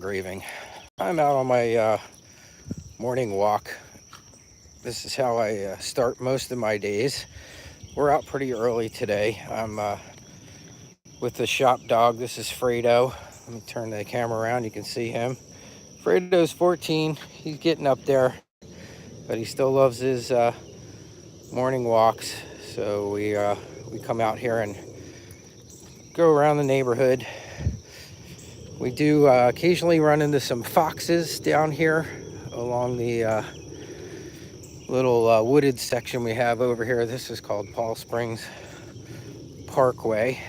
Engraving. I'm out on my morning walk. This is how I start most of my days. We're out pretty early today. I'm with the shop dog. This is Fredo. Let me turn the camera around. You can see him. Fredo's 14. He's getting up there, but he still loves his morning walks. So we come out here and go around the neighborhood. We do occasionally run into some foxes down here along the little wooded section we have over here. This is called Paul Springs Parkway,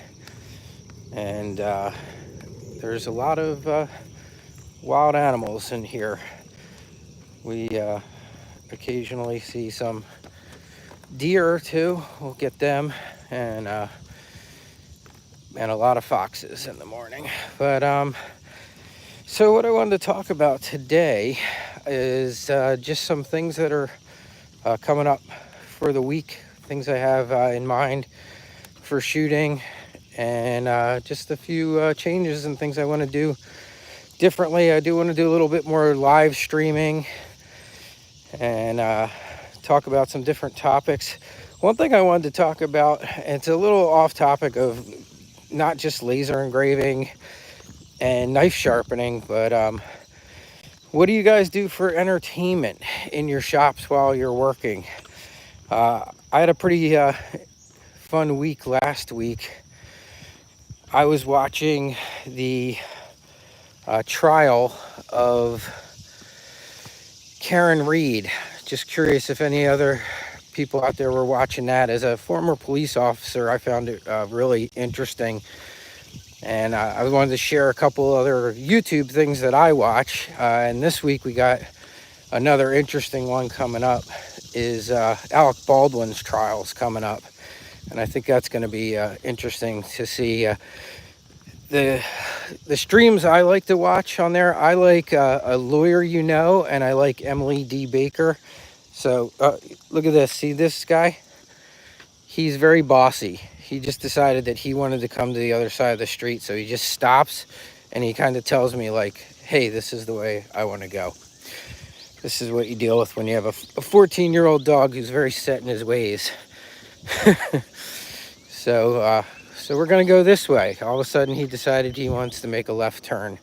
and there's a lot of wild animals in here. We occasionally see some deer too. We'll get them, and a lot of foxes in the morning. But so what I wanted to talk about today is just some things that are coming up for the week, things I have in mind for shooting, and just a few changes and things I want to do differently. I do want to do a little bit more live streaming and talk about some different topics. One thing I wanted to talk about, and it's a little off topic of not just laser engraving and knife sharpening, but what do you guys do for entertainment in your shops while you're working? I had a pretty fun week last week. I was watching the trial of Karen Reed. Just curious if any other people out there were watching that. As a former police officer, I found it really interesting. And I wanted to share a couple other YouTube things that I watch. And this week we got another interesting one coming up, is Alec Baldwin's trials coming up. And I think that's going to be interesting to see. The streams I like to watch on there, I like A Lawyer You Know, and I like Emily D. Baker. So look at this. See this guy? He's very bossy. He just decided that he wanted to come to the other side of the street, so he just stops and he kind of tells me, like, hey, this is the way I want to go. This is what you deal with when you have a 14-year-old dog who's very set in his ways. So we're going to go this way. All of a sudden, he decided he wants to make a left turn.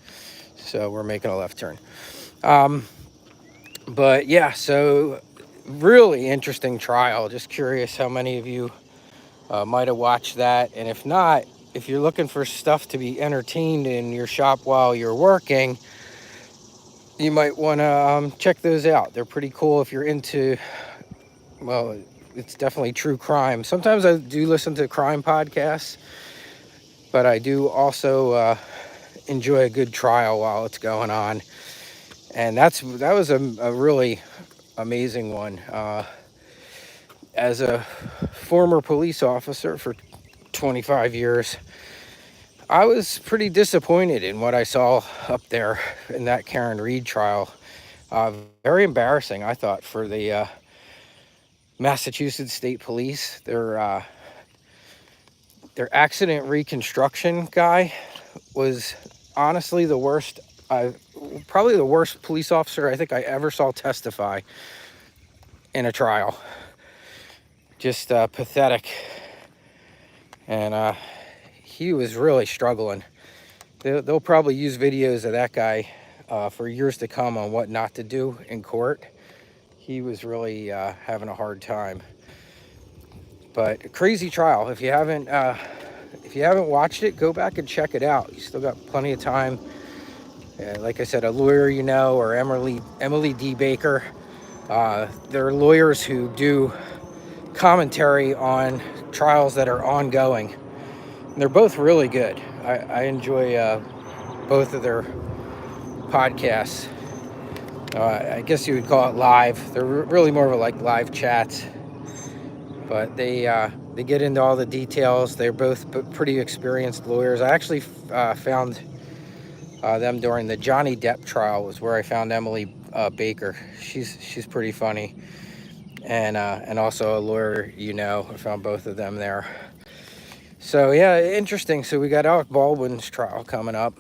So we're making a left turn. But yeah, so really interesting trial. Just curious how many of you might have watched that. And if not, if you're looking for stuff to be entertained in your shop while you're working, you might want to check those out. They're pretty cool if you're into, well, it's definitely true crime. Sometimes I do listen to crime podcasts, but I do also enjoy a good trial while it's going on. And that was a really amazing one. As a former police officer for 25 years, I was pretty disappointed in what I saw up there in that Karen Reed trial. Very embarrassing, I thought, for the Massachusetts State Police. Their accident reconstruction guy was honestly the worst. Probably the worst police officer I think I ever saw testify in a trial. Just pathetic. And he was really struggling. They'll probably use videos of that guy for years to come on what not to do in court. He was really having a hard time. But a crazy trial. If you haven't watched it, go back and check it out. You still got plenty of time. Like I said, A Lawyer You Know, or Emily D. Baker. They're lawyers who do commentary on trials that are ongoing. And they're both really good. I enjoy both of their podcasts. I guess you would call it live. They're really more of a live chats. But they get into all the details. They're both pretty experienced lawyers. I actually found them during the Johnny Depp trial, was where I found Emily Baker. She's pretty funny. And also A Lawyer You Know. I found both of them there. So yeah, interesting. So we got Alec Baldwin's trial coming up.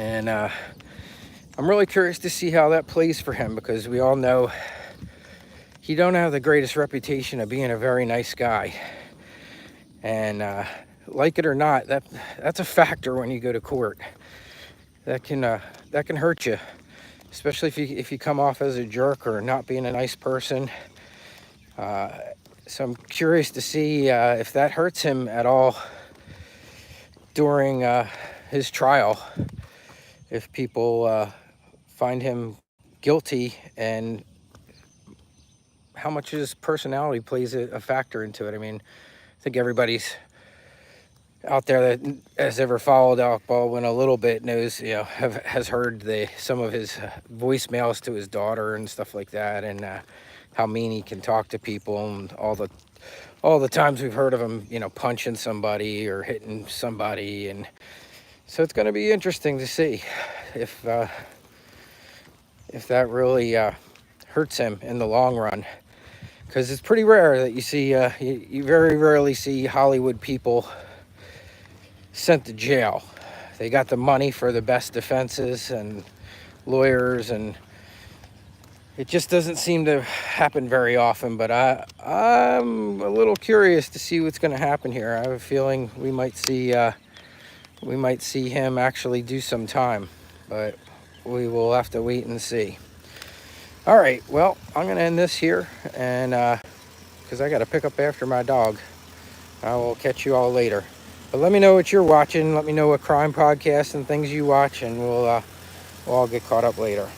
And I'm really curious to see how that plays for him, because we all know he don't have the greatest reputation of being a very nice guy. And like it or not, that's a factor when you go to court. That can hurt you, especially if you come off as a jerk or not being a nice person. So I'm curious to see if that hurts him at all during his trial. If people find him guilty, and how much his personality plays a factor into it. I mean, I think everybody's out there that has ever followed Alec Baldwin a little bit knows, has heard some of his voicemails to his daughter and stuff like that, and how mean he can talk to people, and all the times we've heard of him, punching somebody or hitting somebody. And so it's going to be interesting to see if that really hurts him in the long run, because it's pretty rare that you see you very rarely see Hollywood people sent to jail. They got the money for the best defenses and lawyers, and it just doesn't seem to happen very often. But I'm a little curious to see what's going to happen here. I have a feeling we might see him actually do some time, but we will have to wait and see. All right, well, I'm going to end this here, and because I got to pick up after my dog. I will catch you all later. But let me know what you're watching. Let me know what crime podcasts and things you watch, and we'll all get caught up later.